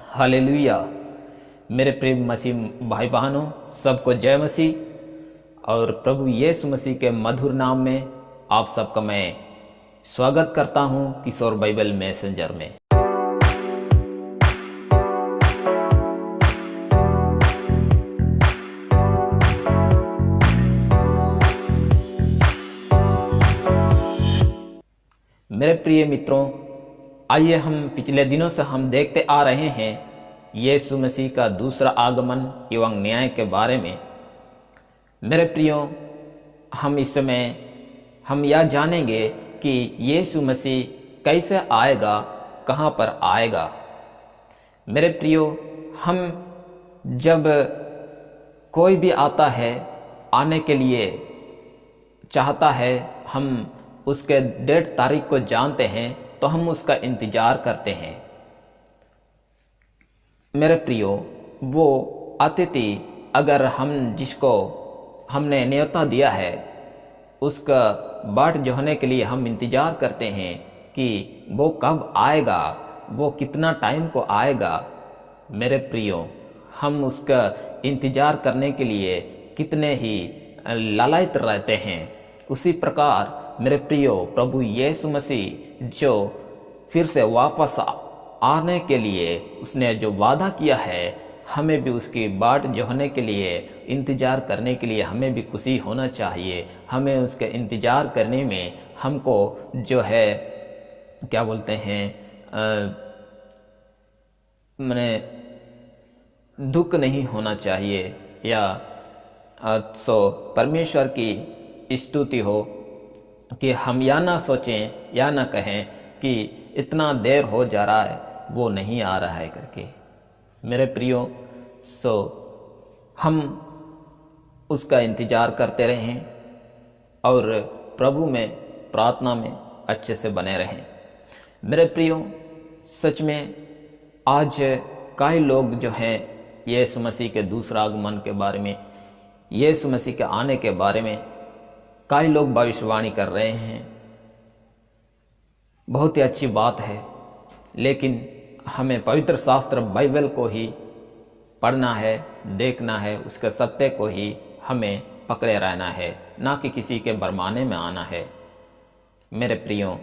Hallelujah. मेरे प्रिय मसीह भाई बहनों, सबको जय मसीह। और प्रभु यीशु मसीह के मधुर नाम में आप सबका मैं स्वागत करता हूं किशोर बाइबल मैसेंजर में। मेरे प्रिय मित्रों, आइए हम पिछले दिनों से हम देखते आ रहे हैं यीशु मसीह का दूसरा आगमन एवं न्याय के बारे में। मेरे प्रियो, हम इस समय हम यह जानेंगे कि यीशु मसीह कैसे आएगा, कहाँ पर आएगा। मेरे प्रियो, हम जब कोई भी आता है, आने के लिए चाहता है, हम उसके डेट तारीख को जानते हैं तो हम उसका इंतज़ार करते हैं। मेरे प्रियो, वो अतिथि अगर हम जिसको हमने न्योता दिया है उसका बाट जोहने के लिए हम इंतज़ार करते हैं कि वो कब आएगा, वो कितना टाइम को आएगा। मेरे प्रियो, हम उसका इंतज़ार करने के लिए कितने ही लालायित रहते हैं। उसी प्रकार मेरे प्रियो, प्रभु यीशु मसीह जो फिर से वापस आने के लिए उसने जो वादा किया है, हमें भी उसकी बाट जोहने के लिए, इंतज़ार करने के लिए हमें भी खुशी होना चाहिए। हमें उसके इंतज़ार करने में हमको जो है क्या बोलते हैं, मैंने दुख नहीं होना चाहिए, या सो परमेश्वर की स्तुति हो कि हम या ना सोचें या ना कहें कि इतना देर हो जा रहा है, वो नहीं आ रहा है करके। मेरे प्रियो, सो हम उसका इंतज़ार करते रहें और प्रभु में प्रार्थना में अच्छे से बने रहें। मेरे प्रियो, सच में आज कई लोग जो हैं यीशु मसीह के दूसरा आगमन के बारे में, यीशु मसीह के आने के बारे में कई लोग भविष्यवाणी कर रहे हैं। बहुत ही अच्छी बात है, लेकिन हमें पवित्र शास्त्र बाइबल को ही पढ़ना है, देखना है, उसके सत्य को ही हमें पकड़े रहना है, ना कि किसी के भरमाने में आना है। मेरे प्रियो,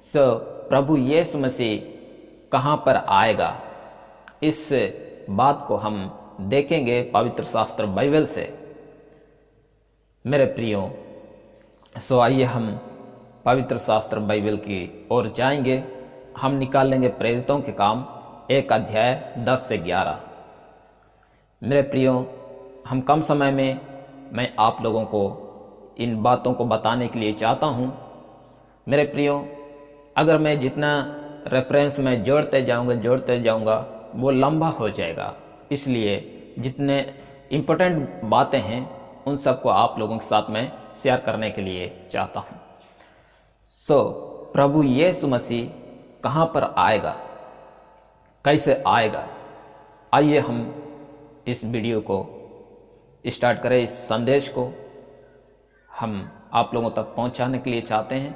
प्रभु यीशु मसीह कहाँ पर आएगा, इस बात को हम देखेंगे पवित्र शास्त्र बाइबल से। मेरे प्रियो, आइए हम पवित्र शास्त्र बाइबल की ओर जाएंगे। हम निकाल लेंगे प्रेरितों के काम 1 अध्याय 10 से 11। मेरे प्रियो, हम कम समय में मैं आप लोगों को इन बातों को बताने के लिए चाहता हूँ। मेरे प्रियो, अगर मैं जितना रेफरेंस में जोड़ते जाऊँगा वो लंबा हो जाएगा, इसलिए जितने इम्पोर्टेंट बातें हैं उन सबको आप लोगों के साथ मैं शेयर करने के लिए चाहता हूँ। प्रभु यीशु मसीह कहाँ पर आएगा, कैसे आएगा, आइए हम इस वीडियो को स्टार्ट करें। इस संदेश को हम आप लोगों तक पहुँचाने के लिए चाहते हैं।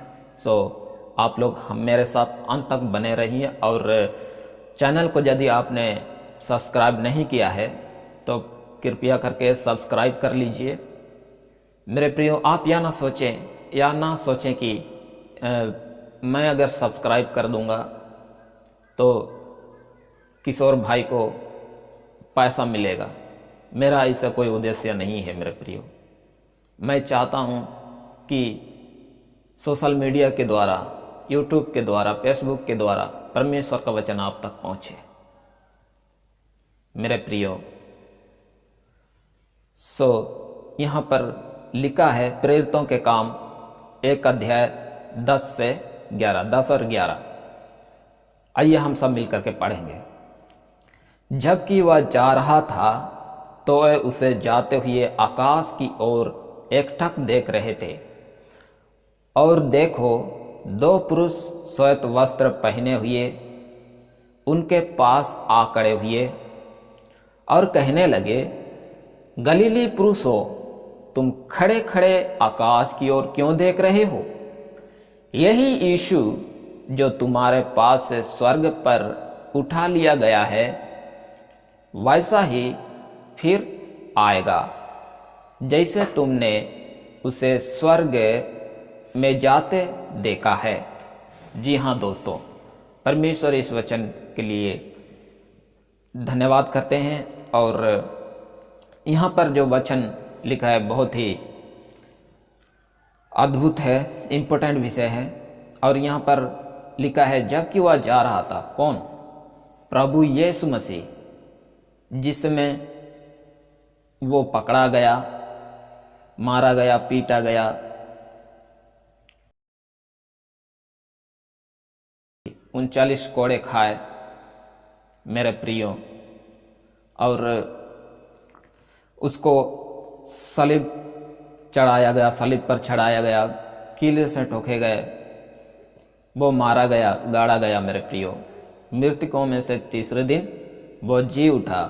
आप लोग हम मेरे साथ अंत तक बने रहिए, और चैनल को यदि आपने सब्सक्राइब नहीं किया है तो कृपया करके सब्सक्राइब कर लीजिए। मेरे प्रियो, आप या ना सोचें कि मैं अगर सब्सक्राइब कर दूंगा तो किशोर भाई को पैसा मिलेगा। मेरा ऐसा कोई उद्देश्य नहीं है। मेरे प्रियो, मैं चाहता हूं कि सोशल मीडिया के द्वारा, यूट्यूब के द्वारा, फेसबुक के द्वारा परमेश्वर का वचन आप तक पहुंचे। मेरे प्रियो, यहाँ पर लिखा है प्रेरितों के काम 1 अध्याय 10 से 11, 10 और 11। आइए हम सब मिलकर के पढ़ेंगे। जबकि वह जा रहा था तो वे उसे जाते हुए आकाश की ओर एकटक देख रहे थे, और देखो, 2 पुरुष श्वेत वस्त्र पहने हुए उनके पास आ खड़े हुए और कहने लगे, गलीली पुरुषों, तुम खड़े खड़े आकाश की ओर क्यों देख रहे हो? यही यीशु जो तुम्हारे पास से स्वर्ग पर उठा लिया गया है, वैसा ही फिर आएगा जैसे तुमने उसे स्वर्ग में जाते देखा है। जी हाँ दोस्तों, परमेश्वर इस वचन के लिए धन्यवाद करते हैं। और यहाँ पर जो वचन लिखा है बहुत ही अद्भुत है, इम्पोर्टेंट विषय है। और यहाँ पर लिखा है जबकि वह जा रहा था, कौन? प्रभु यीशु मसीह, जिसमें वो पकड़ा गया, मारा गया, पीटा गया, 39 कोड़े खाए मेरे प्रियो, और उसको सलीब चढ़ाया गया, सलीब पर चढ़ाया गया, कीले से ठोके गए, वो मारा गया, गाड़ा गया मेरे प्रियो। मृतकों में से तीसरे दिन वो जी उठा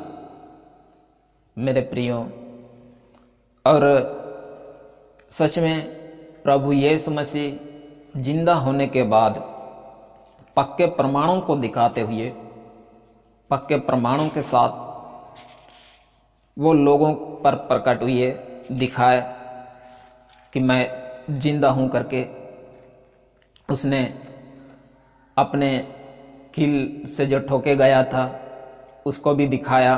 मेरे प्रियो। और सच में प्रभु यीशु मसीह जिंदा होने के बाद पक्के प्रमाणों को दिखाते हुए, पक्के प्रमाणों के साथ वो लोगों पर प्रकट हुए, दिखाए कि मैं जिंदा हूं करके। उसने अपने कील से जो ठोके गया था उसको भी दिखाया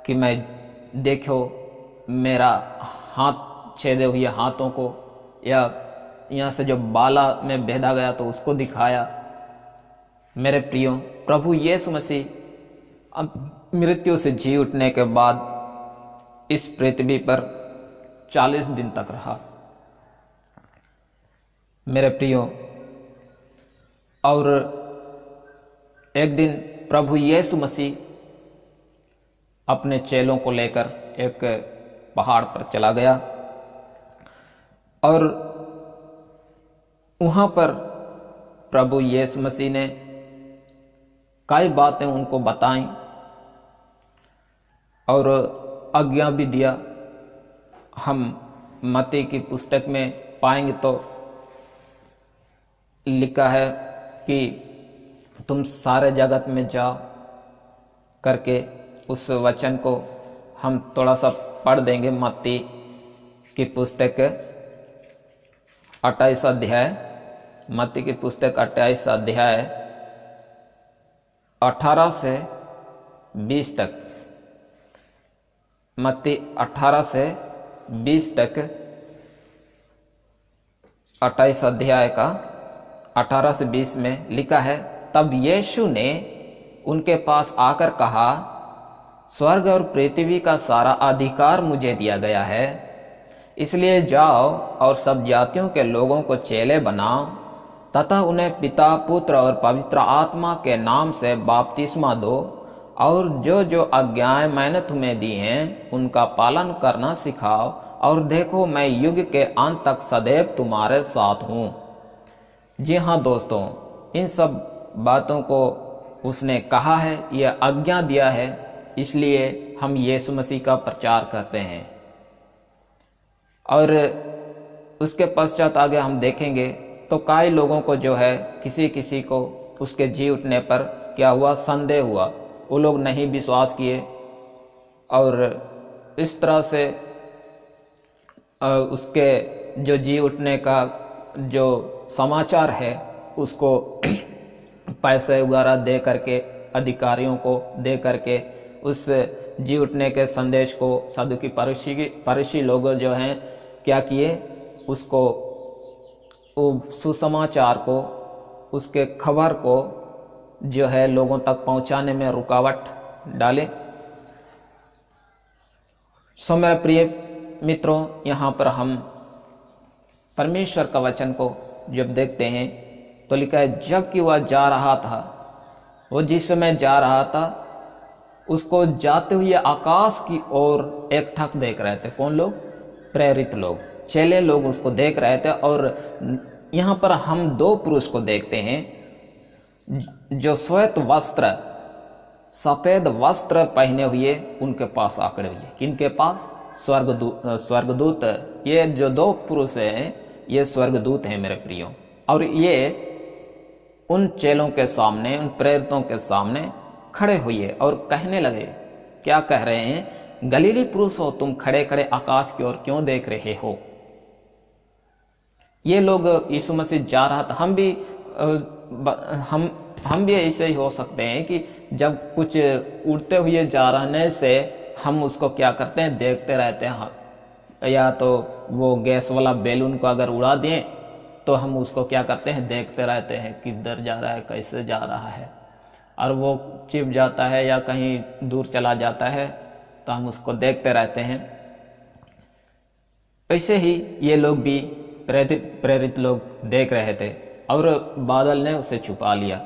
कि मैं, देखो मेरा हाथ छेदे हुए हाथों को, या यहाँ से जो बाला में बेधा गया तो उसको दिखाया मेरे प्रियो। प्रभु यीशु मसीह अब मृत्यु से जी उठने के बाद इस पृथ्वी पर 40 दिन तक रहा मेरे प्रियो। और एक दिन प्रभु यीशु मसीह अपने चेलों को लेकर एक पहाड़ पर चला गया, और वहां पर प्रभु यीशु मसीह ने कई बातें उनको बताई और आज्ञा भी दिया। हम मत्ती की पुस्तक में पाएंगे तो लिखा है कि तुम सारे जगत में जाओ करके। उस वचन को हम थोड़ा सा पढ़ देंगे। मत्ती की पुस्तक 28 अध्याय, मत्ती की पुस्तक 28 अध्याय 18 से 20 तक। मत्ती 18 से 20 तक, 28 अध्याय का 18 से 20 में लिखा है, तब यीशु ने उनके पास आकर कहा, स्वर्ग और पृथ्वी का सारा अधिकार मुझे दिया गया है, इसलिए जाओ और सब जातियों के लोगों को चेले बनाओ तथा उन्हें पिता, पुत्र और पवित्र आत्मा के नाम से बपतिस्मा दो, और जो जो आज्ञाएं मैंने तुम्हें दी हैं उनका पालन करना सिखाओ, और देखो मैं युग के अंत तक सदैव तुम्हारे साथ हूँ। जी हाँ दोस्तों, इन सब बातों को उसने कहा है, यह आज्ञा दिया है, इसलिए हम यीशु मसीह का प्रचार करते हैं। और उसके पश्चात आगे हम देखेंगे तो कई लोगों को जो है, किसी किसी को उसके जी उठने पर क्या हुआ, संदेह हुआ, वो लोग नहीं विश्वास किए, और इस तरह से उसके जो जी उठने का जो समाचार है उसको पैसे वगैरह दे करके, अधिकारियों को दे करके उस जी उठने के संदेश को सदुकी फरीसी लोग जो हैं क्या किए, उसको, सुसमाचार को, उसके खबर को जो है लोगों तक पहुंचाने में रुकावट डाले। सो मेरे प्रिय मित्रों, यहाँ पर हम परमेश्वर का वचन को जब देखते हैं तो लिखा है, जबकि वह जा रहा था, वो जिस समय जा रहा था उसको जाते हुए आकाश की ओर एकटक देख रहे थे। कौन लोग? प्रेरित लोग, चेले लोग उसको देख रहे थे। और यहाँ पर हम दो पुरुष को देखते हैं जो श्वेत वस्त्र, सफेद वस्त्र पहने हुए उनके पास आकड़े हुए। किनके पास? स्वर्गदूत। ये जो दो पुरुष हैं ये स्वर्गदूत हैं मेरे प्रियो। और ये उन चेलों के सामने, उन प्रेरितों के सामने खड़े हुए और कहने लगे क्या कह रहे हैं, गलीली पुरुष हो, तुम खड़े खड़े आकाश की ओर क्यों देख रहे हो। ये लोग यीशु मसीह जा रहा था, हम भी ऐसे ही हो सकते हैं कि जब कुछ उड़ते हुए जा रहने से हम उसको क्या करते हैं, देखते रहते हैं। या तो वो गैस वाला बैलून को अगर उड़ा दें तो हम उसको क्या करते हैं, देखते रहते हैं किधर जा रहा है, कैसे जा रहा है, और वो चिप जाता है या कहीं दूर चला जाता है तो हम उसको देखते रहते हैं। ऐसे ही ये लोग भी प्रेरित लोग देख रहे थे और बादल ने उसे छुपा लिया।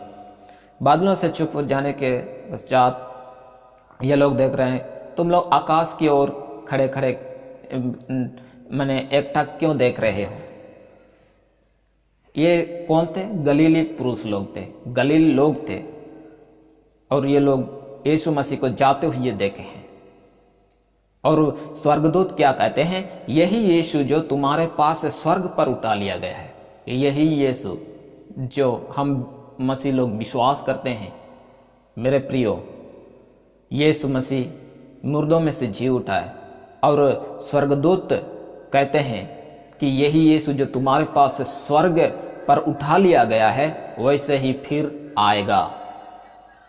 बादलों से छुप जाने के पश्चात ये लोग देख रहे हैं, तुम लोग आकाश की ओर खड़े खड़े मैंने एकटक क्यों देख रहे हो। ये कौन थे, गलीली पुरुष लोग थे, गलील लोग थे, और ये लोग यीशु मसीह को जाते हुए देखे हैं। और स्वर्गदूत क्या कहते हैं, यही यीशु जो तुम्हारे पास से स्वर्ग पर उठा लिया गया है, यही यीशु जो हम मसीह लोग विश्वास करते हैं। मेरे प्रियो, यीशु मसीह मुर्दों में से जी उठा है, और स्वर्गदूत कहते हैं कि यही यीशु जो तुम्हारे पास से स्वर्ग पर उठा लिया गया है वैसे ही फिर आएगा,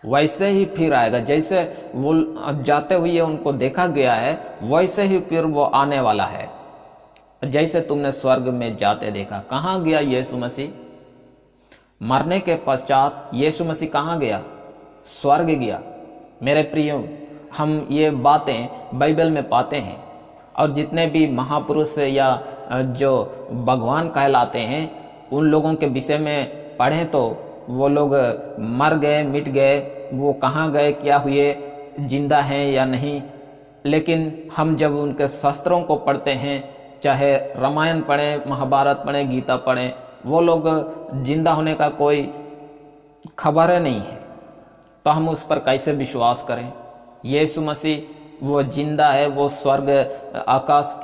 वैसे ही फिर आएगा। जैसे वो जाते हुए उनको देखा गया है वैसे ही फिर वो आने वाला है। जैसे तुमने स्वर्ग में जाते देखा। कहाँ गया यीशु मसीह? मरने के पश्चात यीशु मसीह कहाँ गया? स्वर्ग गया। मेरे प्रियो, हम ये बातें बाइबल में पाते हैं, और जितने भी महापुरुष या जो भगवान कहलाते हैं उन लोगों के विषय में पढ़ें तो वो लोग मर गए, मिट गए, वो कहाँ गए, क्या हुए, जिंदा हैं या नहीं। लेकिन हम जब उनके शास्त्रों को पढ़ते हैं, चाहे रामायण पढ़ें, महाभारत पढ़ें, गीता पढ़ें, वो लोग जिंदा होने का कोई खबर नहीं है, तो हम उस पर कैसे विश्वास करें। यीशु मसीह वो जिंदा है, वो स्वर्ग आकाश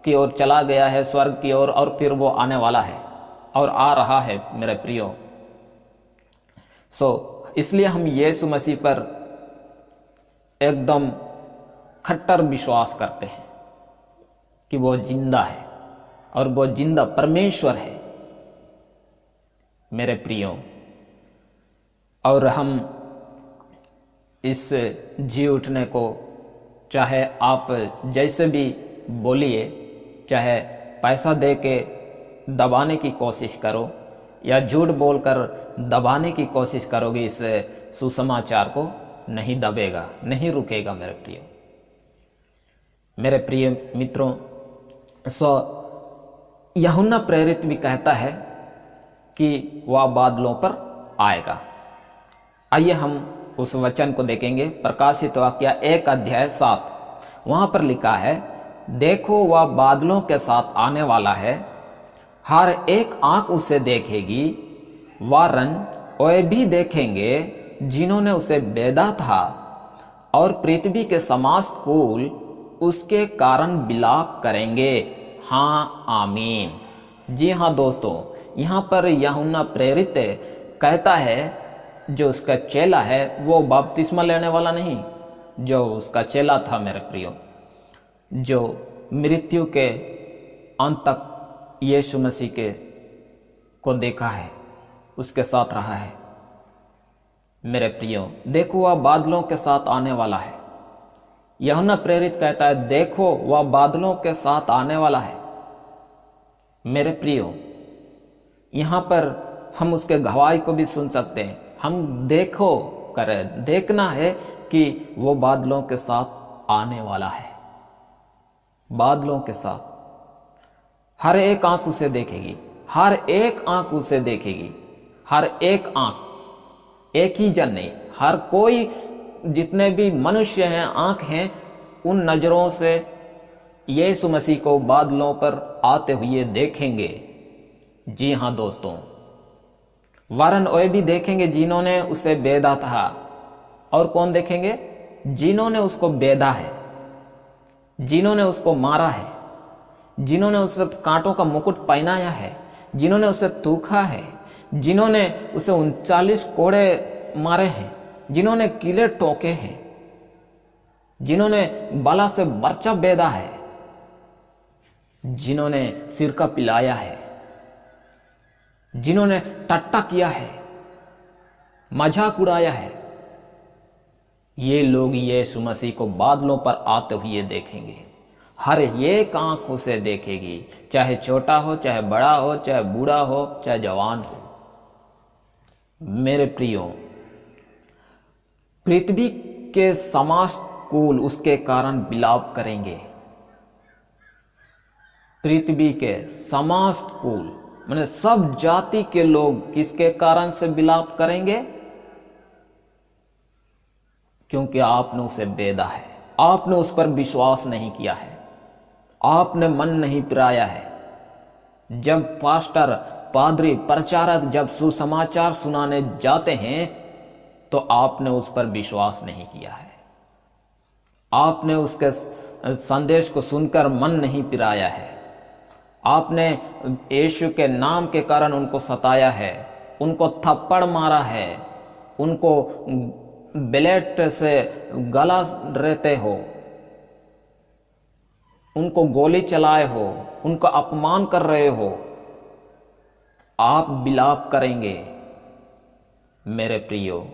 की ओर चला गया है, स्वर्ग की ओर, और फिर वो आने वाला है और आ रहा है मेरे प्रियो। इसलिए हम यीशु मसीह पर एकदम खट्टर विश्वास करते हैं कि वो जिंदा है और वो जिंदा परमेश्वर है मेरे प्रियो। और हम इस जी उठने को चाहे आप जैसे भी बोलिए, चाहे पैसा दे के दबाने की कोशिश करो या झूठ बोलकर दबाने की कोशिश करोगे, इस सुसमाचार को नहीं दबेगा, नहीं रुकेगा मेरे प्रिय। मेरे प्रिय मित्रों, यूहन्ना प्रेरित भी कहता है कि वह बादलों पर आएगा। आइए हम उस वचन को देखेंगे। प्रकाशित वाक्य 1:7, वहां पर लिखा है, देखो वह बादलों के साथ आने वाला है, हर एक आंख उसे देखेगी, वरन वे भी देखेंगे जिन्होंने उसे बेधा था, और पृथ्वी के समस्त कुल उसके कारण विलाप करेंगे। हाँ, आमीन। जी हाँ दोस्तों, यहाँ पर यूहन्ना प्रेरित कहता है, जो उसका चेला है वो बपतिस्मा लेने वाला नहीं, जो उसका चेला था मेरे प्रियो, जो मृत्यु के अंत तक यीशु मसीह को देखा है, उसके साथ रहा है। मेरे प्रियो, देखो वह बादलों के साथ आने वाला है। यूहन्ना प्रेरित कहता है, देखो वह बादलों के साथ आने वाला है। मेरे प्रियो, यहाँ पर हम उसके गवाही को भी सुन सकते हैं। हम देखो करें, देखना है कि वो बादलों के साथ आने वाला है। बादलों के साथ हर एक आंख उसे देखेगी, हर एक आंख उसे देखेगी, हर एक आंख, एक ही जन नहीं, हर कोई, जितने भी मनुष्य हैं, आंख हैं, उन नजरों से यीशु मसीह को बादलों पर आते हुए देखेंगे। जी हाँ दोस्तों, वरन वे भी देखेंगे जिन्होंने उसे बेधा था। और कौन देखेंगे? जिन्होंने उसको बेधा है, जिन्होंने उसको मारा है, जिन्होंने उसे कांटों का मुकुट पहनाया है, जिन्होंने उसे थूका है, जिन्होंने उसे 39 कोड़े मारे हैं, जिन्होंने कीले ठोके हैं। जिन्होंने बला से बर्चा बेधा है, जिन्होंने सिरका पिलाया है, जिन्होंने टट्टा किया है, मजाक उड़ाया है, ये लोग यीशु मसीह को बादलों पर आते हुए देखेंगे। हर एक आंख उसे देखेगी, चाहे छोटा हो, चाहे बड़ा हो, चाहे बूढ़ा हो, चाहे जवान हो। मेरे प्रियो, पृथ्वी के समस्त कुल उसके कारण विलाप करेंगे। पृथ्वी के समस्त कुल माने सब जाति के लोग किसके कारण से विलाप करेंगे? क्योंकि आपने उसे बेधा है, आपने उस पर विश्वास नहीं किया है, आपने मन नहीं फिराया है। जब पास्टर, पादरी, प्रचारक जब सुसमाचार सुनाने जाते हैं तो आपने उस पर विश्वास नहीं किया है, आपने उसके संदेश को सुनकर मन नहीं फिराया है, आपने यीशु के नाम के कारण उनको सताया है, उनको थप्पड़ मारा है, उनको ब्लेड से गला रहते हो, उनको गोली चलाए हो, उनका अपमान कर रहे हो, आप विलाप करेंगे मेरे प्रियो।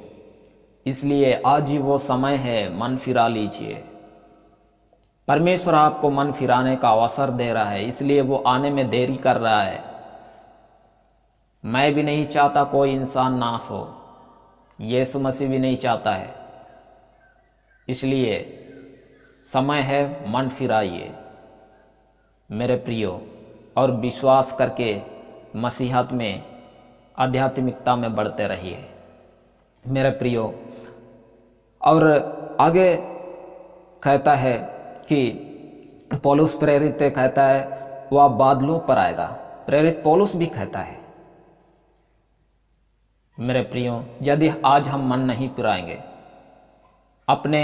इसलिए आज ही वो समय है, मन फिरा लीजिए। परमेश्वर आपको मन फिराने का अवसर दे रहा है, इसलिए वो आने में देरी कर रहा है। मैं भी नहीं चाहता कोई इंसान नाश हो, यीशु मसीह भी नहीं चाहता है। इसलिए समय है, मन फिराइए मेरे प्रियो, और विश्वास करके मसीहत में, आध्यात्मिकता में बढ़ते रहिए मेरे प्रियो। और आगे कहता है कि पौलुस प्रेरित कहता है वह बादलों पर आएगा। प्रेरित पौलुस भी कहता है मेरे प्रियो, यदि आज हम मन नहीं फिराएंगे, अपने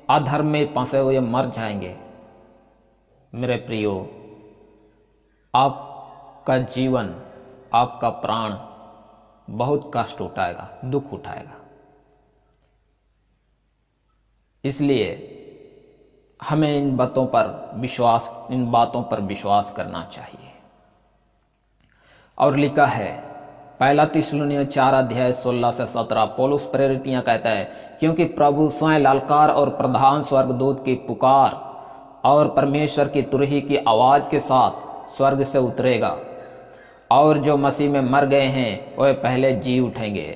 अधर्म में फंसे हुए मर जाएंगे मेरे प्रियो, आपका जीवन, आपका प्राण बहुत कष्ट उठाएगा, दुख उठाएगा। इसलिए हमें इन बातों पर विश्वास करना चाहिए। और लिखा है पहला थिस्सलुनीय 4:16-17 पौलुस प्रेरित कहता है, क्योंकि प्रभु स्वयं ललकार और प्रधान स्वर्गदूत की पुकार और परमेश्वर की तुरही की आवाज के साथ स्वर्ग से उतरेगा, और जो मसीह में मर गए हैं वे पहले जी उठेंगे।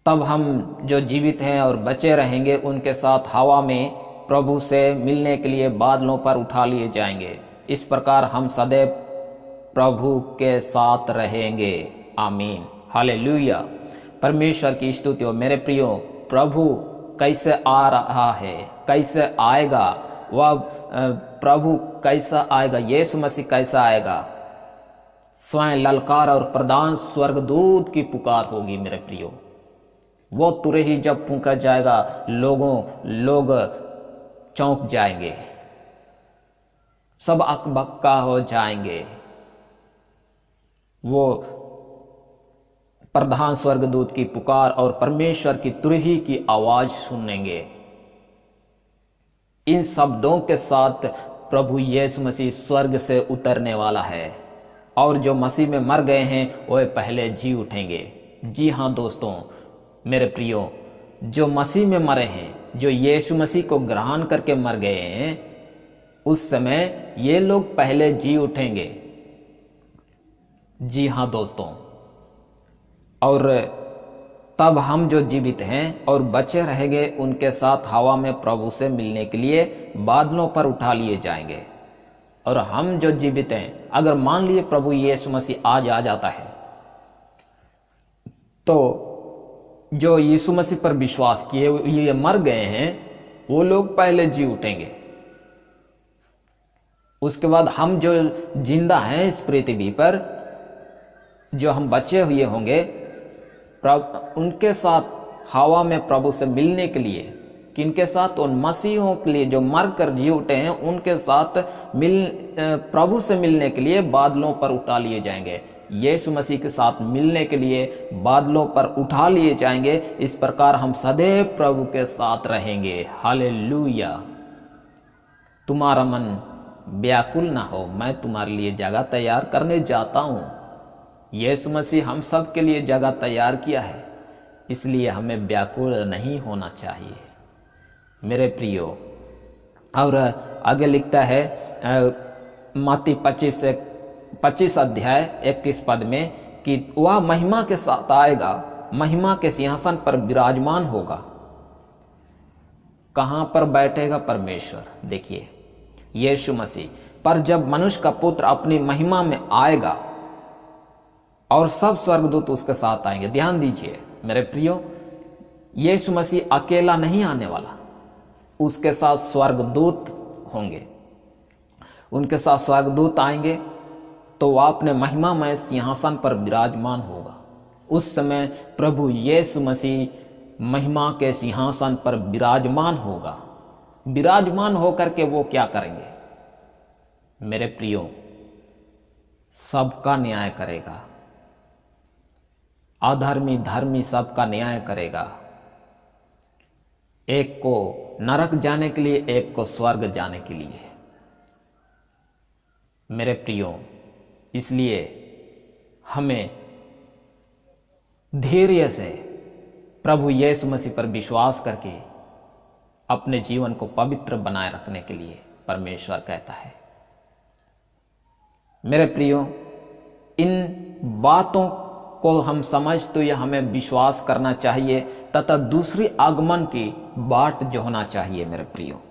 तब हम जो जीवित हैं और बचे रहेंगे उनके साथ हवा में प्रभु से मिलने के लिए बादलों पर उठा लिए जाएंगे। इस प्रकार हम सदैव प्रभु के साथ रहेंगे। आमीन, हालेलुया। परमेश्वर की स्तुति हो मेरे प्रियो। प्रभु कैसे आ रहा है, कैसे आएगा, वह प्रभु कैसा आएगा, यीशु मसीह कैसा आएगा? स्वयं ललकार और प्रधान स्वर्गदूत की पुकार होगी मेरे प्रियो। वो तुरही जब फूंका जाएगा, लोग चौंक जाएंगे, सब अकबक्का हो जाएंगे। वो प्रधान स्वर्गदूत की पुकार और परमेश्वर की तुरही की आवाज सुनेंगे। इन शब्दों के साथ प्रभु यीशु मसीह स्वर्ग से उतरने वाला है, और जो मसीह में मर गए हैं वे पहले जी उठेंगे। जी हाँ दोस्तों मेरे प्रियो, जो मसीह में मरे हैं, जो यीशु मसीह को ग्रहण करके मर गए हैं, उस समय ये लोग पहले जी उठेंगे। जी हाँ दोस्तों, और तब हम जो जीवित हैं और बचे रहेंगे उनके साथ हवा में प्रभु से मिलने के लिए बादलों पर उठा लिए जाएंगे। और हम जो जीवित हैं, अगर मान लिए प्रभु यीशु मसीह आज आ जाता है, तो जो यीशु मसीह पर विश्वास किए ये मर गए हैं वो लोग पहले जी उठेंगे। उसके बाद हम जो जिंदा हैं इस पृथ्वी पर, जो हम बचे हुए होंगे, उनके साथ हवा में प्रभु से मिलने के लिए, किनके साथ? उन मसीहों के लिए जो मर कर जी उठे हैं, उनके साथ प्रभु से मिलने के लिए बादलों पर उठा लिए जाएंगे। यीशु मसीह के साथ मिलने के लिए बादलों पर उठा लिए जाएंगे। इस प्रकार हम सदैव प्रभु के साथ रहेंगे। हालेलुया। तुम्हारा मन व्याकुल ना हो, मैं तुम्हारे लिए जगह तैयार करने जाता हूँ। यीशु मसीह हम सब के लिए जगह तैयार किया है, इसलिए हमें व्याकुल नहीं होना चाहिए मेरे प्रियो। और आगे लिखता है मत्ती 25 अध्याय 31 पद में कि वह महिमा के साथ आएगा, महिमा के सिंहासन पर विराजमान होगा। कहां पर बैठेगा? परमेश्वर। देखिए यीशु मसीह पर जब मनुष्य का पुत्र अपनी महिमा में आएगा और सब स्वर्गदूत उसके साथ आएंगे। ध्यान दीजिए मेरे प्रियो, यीशु मसीह अकेला नहीं आने वाला, उसके साथ स्वर्गदूत होंगे। उनके साथ स्वर्गदूत आएंगे तो वह अपने महिमामय सिंहासन पर विराजमान होगा। उस समय प्रभु यीशु मसीह महिमा के सिंहासन पर विराजमान होगा। विराजमान होकर के वो क्या करेंगे मेरे प्रियो? सबका न्याय करेगा। अधर्मी धर्मी सबका न्याय करेगा। एक को नरक जाने के लिए, एक को स्वर्ग जाने के लिए मेरे प्रियो। इसलिए हमें धैर्य से प्रभु यीशु मसीह पर विश्वास करके अपने जीवन को पवित्र बनाए रखने के लिए परमेश्वर कहता है। मेरे प्रियो, इन बातों को हम समझते हुए हमें विश्वास करना चाहिए तथा दूसरी आगमन की बाट जो होना चाहिए मेरे प्रियो।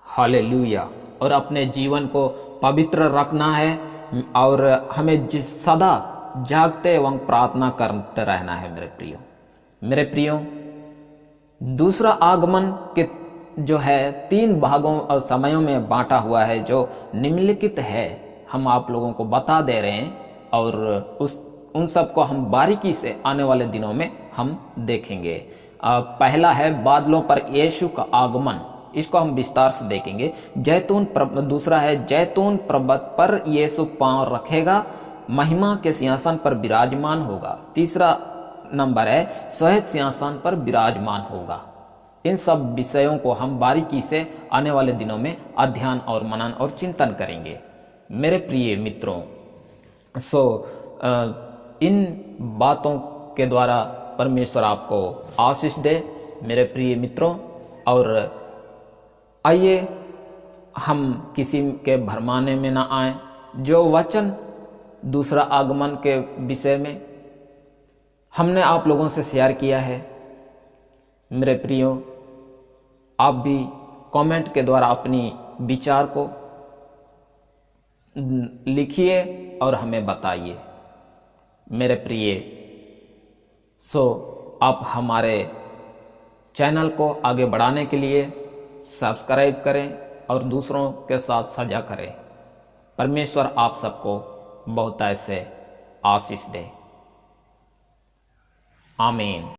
हालेलुया। और अपने जीवन को पवित्र रखना है और हमें सदा जागते एवं प्रार्थना करते रहना है मेरे प्रियो। मेरे प्रियो, दूसरा आगमन के जो है 3 भागों और समयों में बांटा हुआ है, जो निम्नलिखित है। हम आप लोगों को बता दे रहे हैं और उन सब को हम बारीकी से आने वाले दिनों में हम देखेंगे। पहला है बादलों पर यीशु का आगमन, इसको हम विस्तार से देखेंगे। दूसरा है जैतून पर्वत पर यीशु पांव रखेगा, महिमा के सिंहासन पर विराजमान होगा। तीसरा नंबर है श्वेत सिंहासन पर विराजमान होगा। इन सब विषयों को हम बारीकी से आने वाले दिनों में अध्ययन और मनन और चिंतन करेंगे मेरे प्रिय मित्रों। इन बातों के द्वारा परमेश्वर आपको आशीष दे मेरे प्रिय मित्रों। और आइए हम किसी के भरमाने में ना आए। जो वचन दूसरा आगमन के विषय में हमने आप लोगों से शेयर किया है मेरे प्रियो, आप भी कमेंट के द्वारा अपनी विचार को लिखिए और हमें बताइए मेरे प्रिय। आप हमारे चैनल को आगे बढ़ाने के लिए सब्सक्राइब करें और दूसरों के साथ साझा करें। परमेश्वर आप सबको बहुत ऐसे आशीष दे। आमीन।